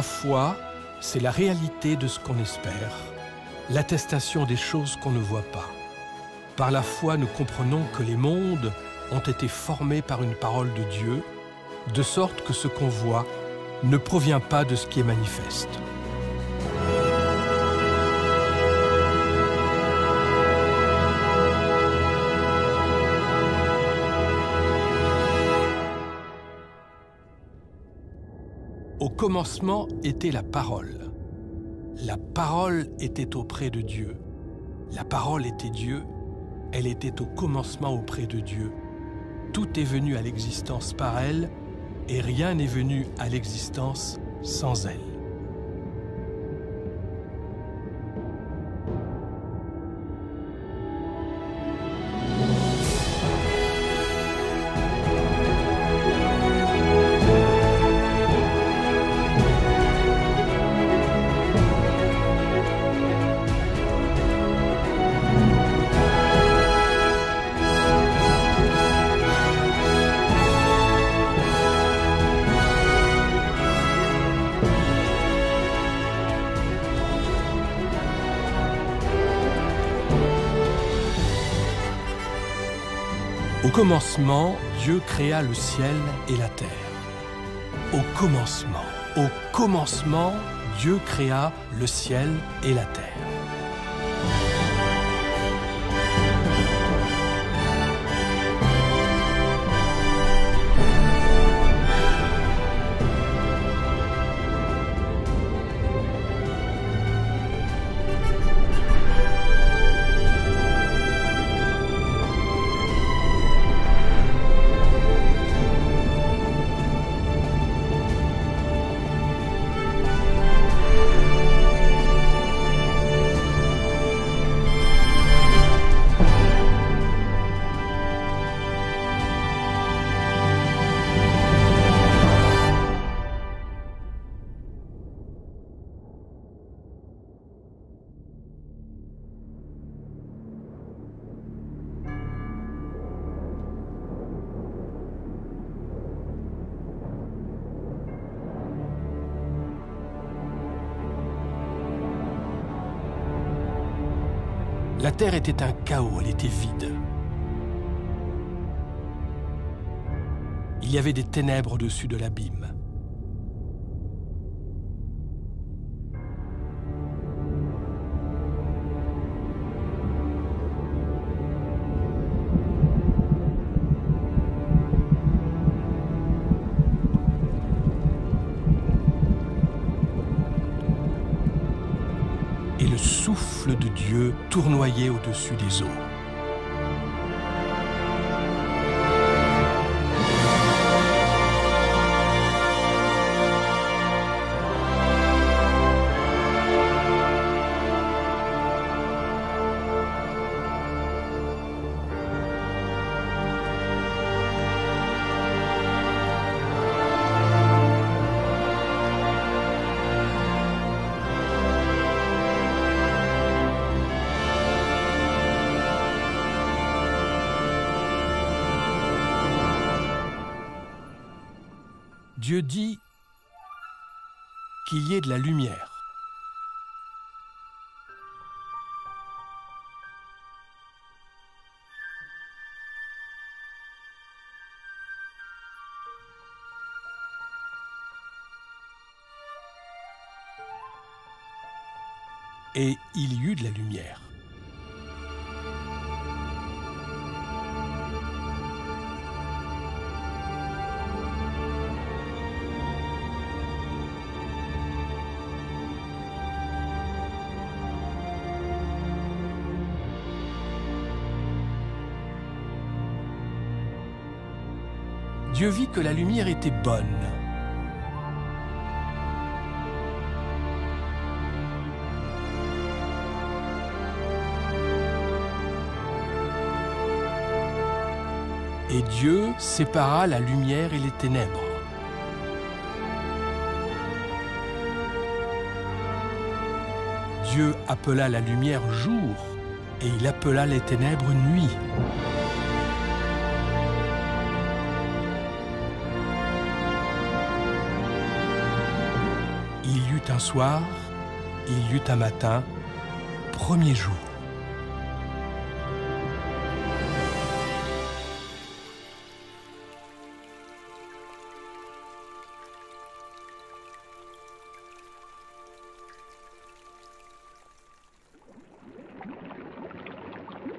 foi, c'est la réalité de ce qu'on espère, l'attestation des choses qu'on ne voit pas. Par la foi, nous comprenons que les mondes ont été formés par une parole de Dieu, de sorte que ce qu'on voit ne provient pas de ce qui est manifeste. Au commencement était la parole. La parole était auprès de Dieu. La parole était Dieu. Elle était au commencement auprès de Dieu. Tout est venu à l'existence par elle, et rien n'est venu à l'existence sans elle. Au commencement, Dieu créa le ciel et la terre. Au commencement, Dieu créa le ciel et la terre. La terre était un chaos, elle était vide. Il y avait des ténèbres au-dessus de l'abîme. Et le souffle de Dieu tournoyait au-dessus des eaux. Dieu dit qu'il y ait de la lumière. Et il y eut de la lumière. Dieu vit que la lumière était bonne. Et Dieu sépara la lumière et les ténèbres. Dieu appela la lumière jour, et il appela les ténèbres nuit. Il eut un soir, il y eut un matin, premier jour.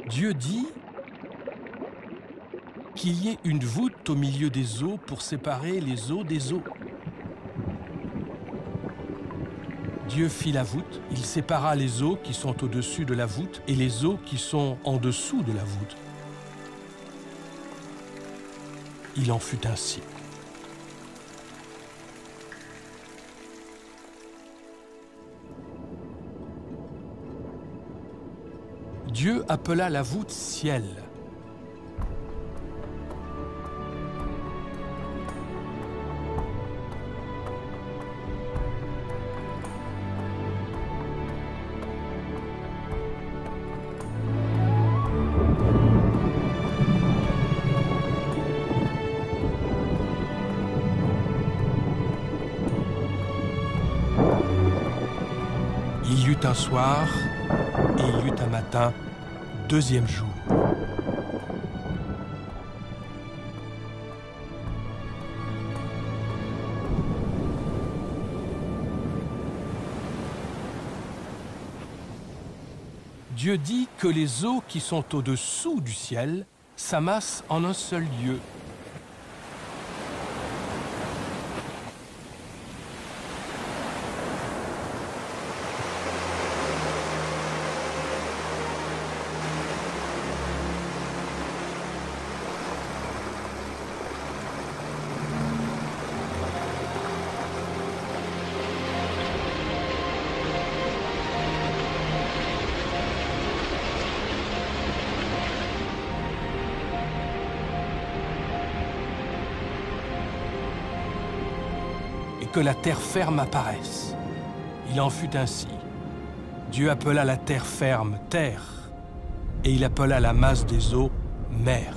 Dieu dit qu'il y ait une voûte au milieu des eaux pour séparer les eaux des eaux. Dieu fit la voûte, il sépara les eaux qui sont au-dessus de la voûte et les eaux qui sont en dessous de la voûte. Il en fut ainsi. Dieu appela la voûte ciel. Il y eut un soir et il y eut un matin, deuxième jour. Dieu dit que les eaux qui sont au-dessous du ciel s'amassent en un seul lieu. Que la terre ferme apparaisse. Il en fut ainsi. Dieu appela la terre ferme terre, et il appela la masse des eaux mer.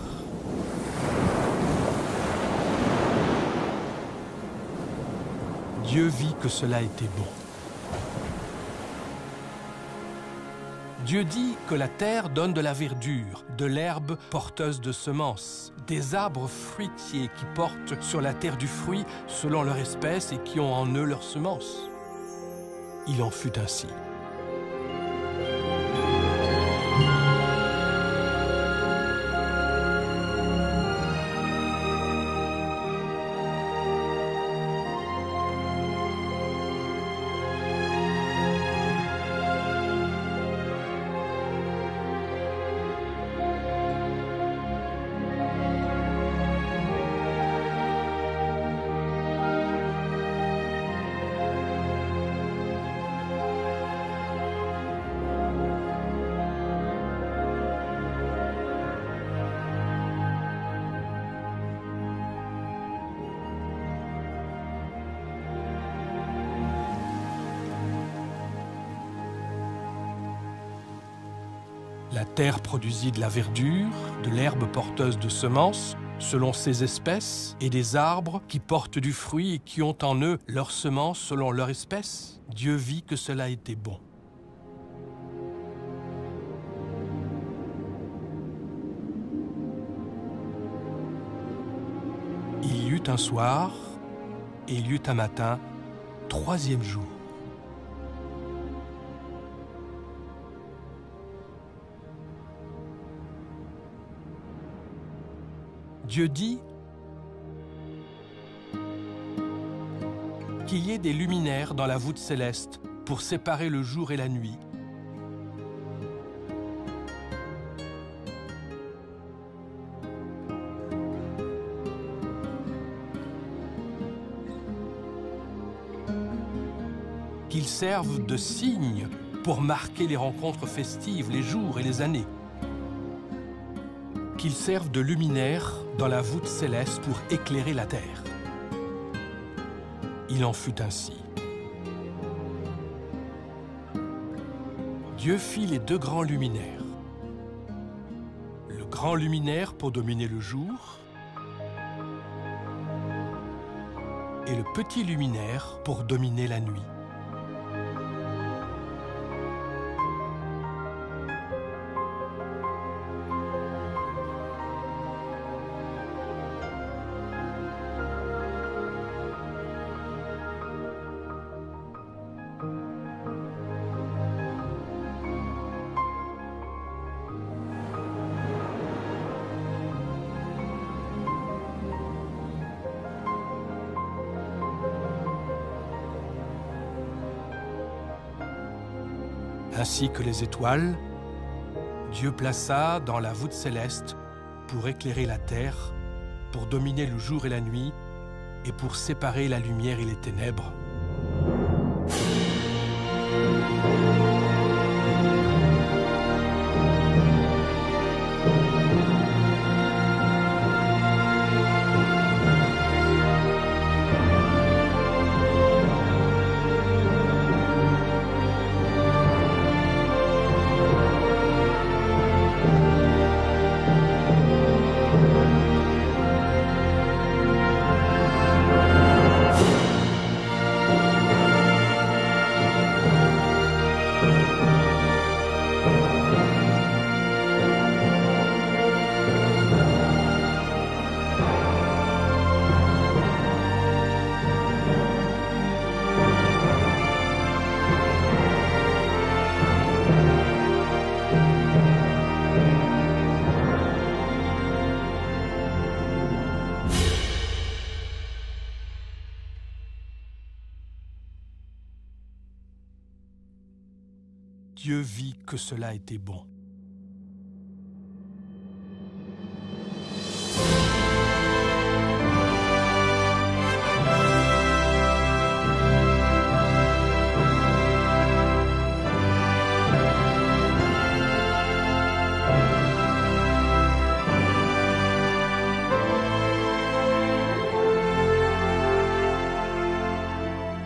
Dieu vit que cela était bon. Dieu dit que la terre donne de la verdure, de l'herbe porteuse de semences, des arbres fruitiers qui portent sur la terre du fruit selon leur espèce et qui ont en eux leurs semences. Il en fut ainsi. La terre produisit de la verdure, de l'herbe porteuse de semences, selon ses espèces, et des arbres qui portent du fruit et qui ont en eux leurs semences selon leur espèce. Dieu vit que cela était bon. Il y eut un soir, et il y eut un matin, troisième jour. Dieu dit qu'il y ait des luminaires dans la voûte céleste pour séparer le jour et la nuit. Qu'ils servent de signes pour marquer les rencontres festives, les jours et les années. Qu'ils servent de luminaires dans la voûte céleste pour éclairer la terre. Il en fut ainsi. Dieu fit les deux grands luminaires. Le grand luminaire pour dominer le jour et le petit luminaire pour dominer la nuit. ainsi que les étoiles, Dieu plaça dans la voûte céleste pour éclairer la terre, pour dominer le jour et la nuit, et pour séparer la lumière et les ténèbres. Dieu vit que cela était bon.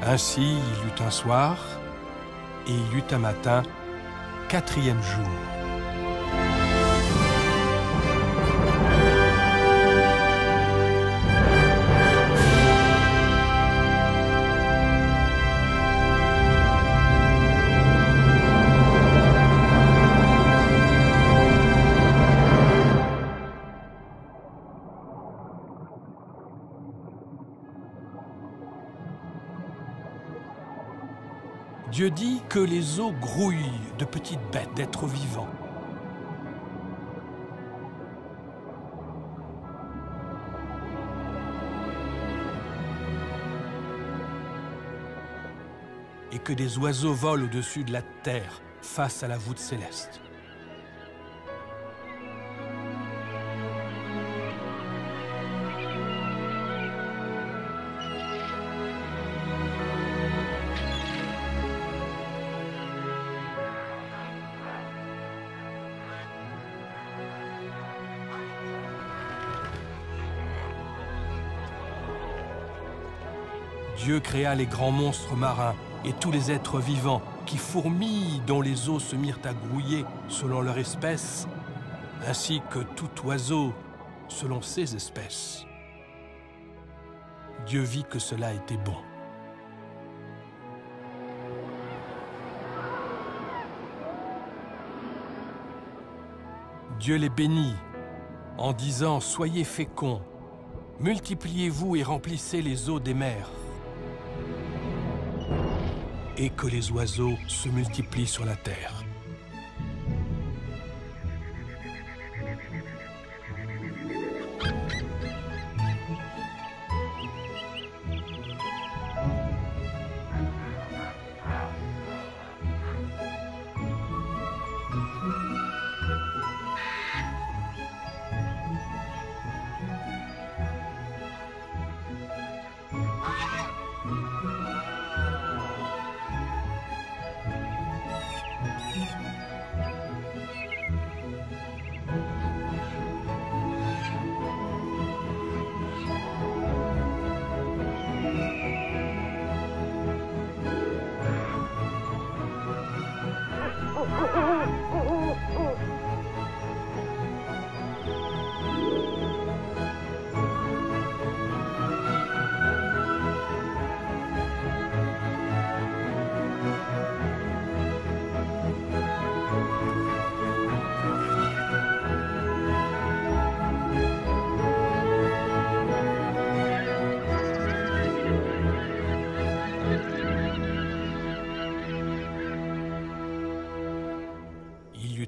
Ainsi, il eut un soir, et il eut un matin, 4e jour. Dieu dit que les eaux grouillent de petites bêtes, d'êtres vivants. Et que des oiseaux volent au-dessus de la terre, face à la voûte céleste. Dieu créa les grands monstres marins et tous les êtres vivants qui fourmillent, dont les os se mirent à grouiller selon leur espèce, ainsi que tout oiseau selon ses espèces. Dieu vit que cela était bon. Dieu les bénit en disant « Soyez féconds, multipliez-vous et remplissez les eaux des mers. » Et que les oiseaux se multiplient sur la terre.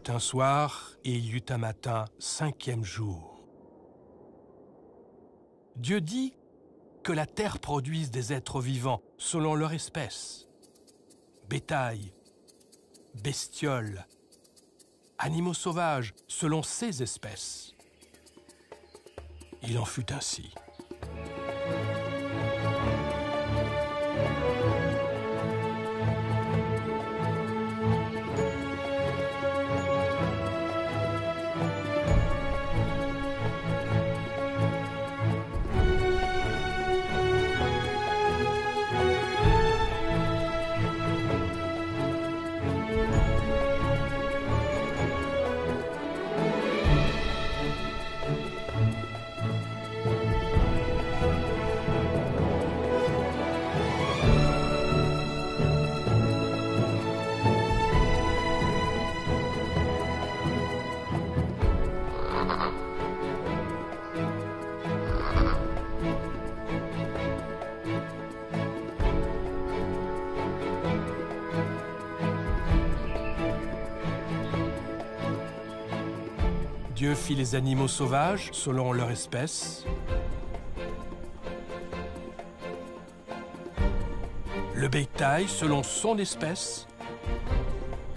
Un soir et il y eut un matin, 5e jour. Dieu dit que la terre produise des êtres vivants selon leur espèce, bétail, bestioles, animaux sauvages, selon ces espèces. Il en fut ainsi. Dieu fit les animaux sauvages selon leur espèce, le bétail selon son espèce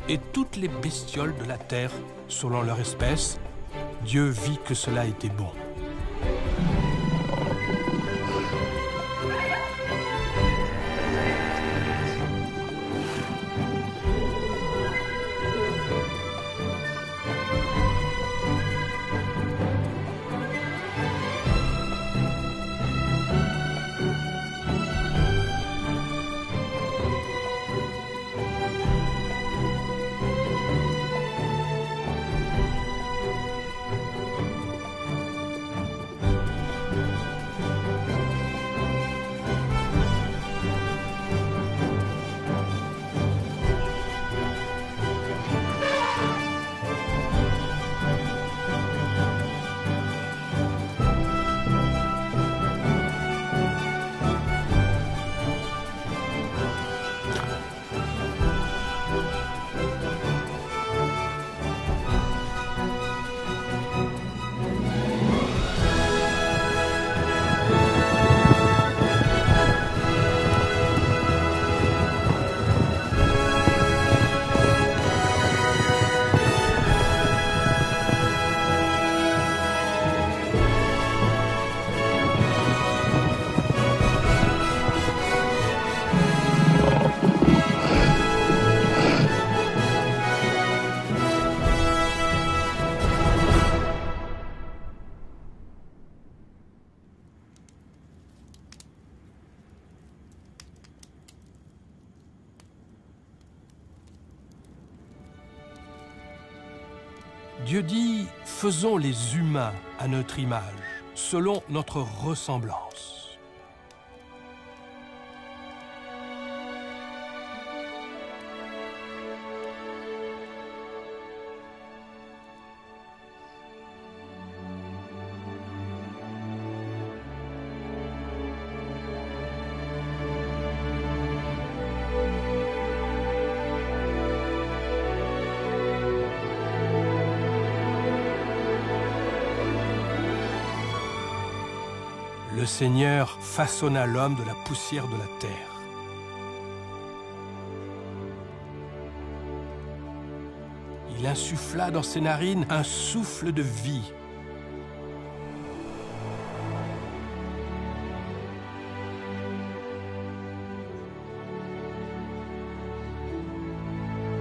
et toutes les bestioles de la terre selon leur espèce. Dieu vit que cela était bon. Dieu dit, faisons les humains à notre image, selon notre ressemblance. Le Seigneur façonna l'homme de la poussière de la terre. Il insuffla dans ses narines un souffle de vie.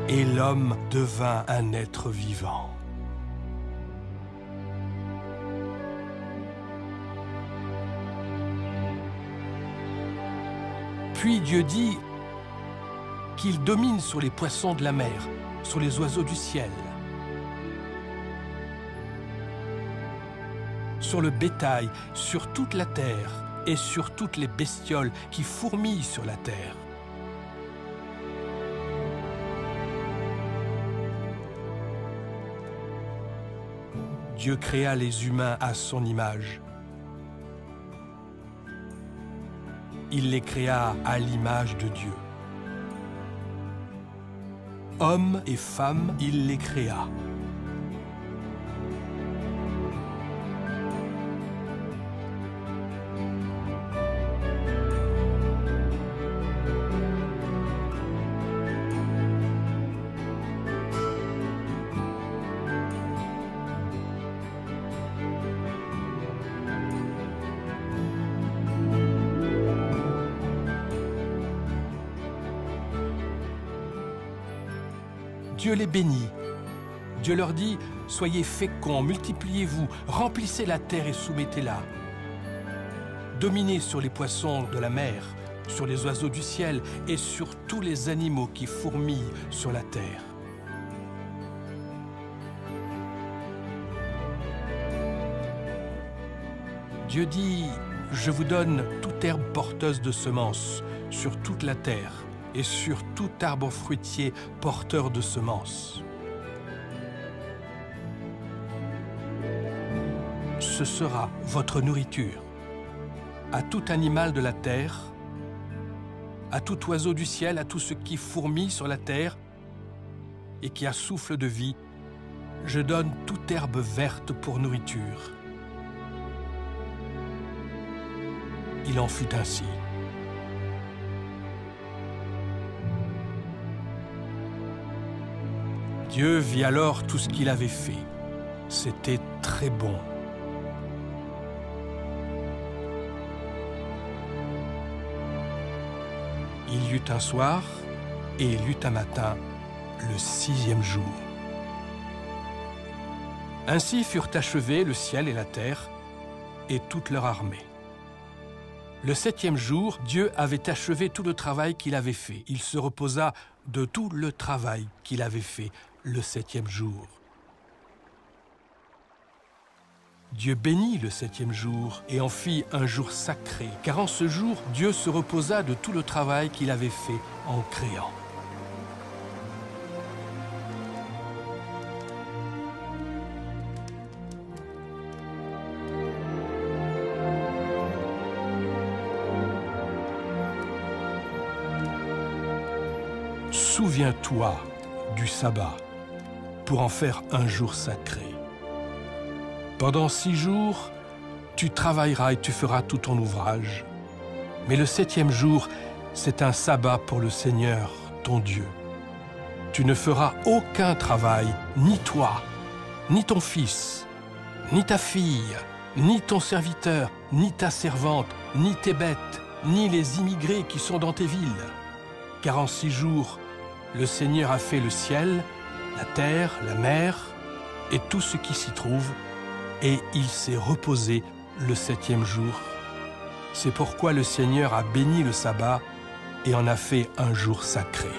Et l'homme devint un être vivant. Puis Dieu dit qu'il domine sur les poissons de la mer, sur les oiseaux du ciel, sur le bétail, sur toute la terre et sur toutes les bestioles qui fourmillent sur la terre. Dieu créa les humains à son image. Il les créa à l'image de Dieu. Hommes et femmes, il les créa. Dieu les bénit. Dieu leur dit, « Soyez féconds, multipliez-vous, remplissez la terre et soumettez-la. Dominez sur les poissons de la mer, sur les oiseaux du ciel et sur tous les animaux qui fourmillent sur la terre. » Dieu dit, « Je vous donne toute herbe porteuse de semences sur toute la terre et sur tout arbre fruitier porteur de semences. Ce sera votre nourriture. À tout animal de la terre, à tout oiseau du ciel, à tout ce qui fourmille sur la terre et qui a souffle de vie, je donne toute herbe verte pour nourriture. » Il en fut ainsi. Dieu vit alors tout ce qu'il avait fait. C'était très bon. Il y eut un soir et il y eut un matin, le 6e jour. Ainsi furent achevés le ciel et la terre et toute leur armée. Le 7e jour, Dieu avait achevé tout le travail qu'il avait fait. Il se reposa de tout le travail qu'il avait fait le 7e jour. Dieu bénit le 7e jour et en fit un jour sacré, car en ce jour, Dieu se reposa de tout le travail qu'il avait fait en créant. Souviens-toi du sabbat pour en faire un jour sacré. Pendant 6 jours, tu travailleras et tu feras tout ton ouvrage. Mais le 7e jour, c'est un sabbat pour le Seigneur, ton Dieu. Tu ne feras aucun travail, ni toi, ni ton fils, ni ta fille, ni ton serviteur, ni ta servante, ni tes bêtes, ni les immigrés qui sont dans tes villes. Car en 6 jours, le Seigneur a fait le ciel, la terre, la mer et tout ce qui s'y trouve, et il s'est reposé le 7e jour. C'est pourquoi le Seigneur a béni le sabbat et en a fait un jour sacré.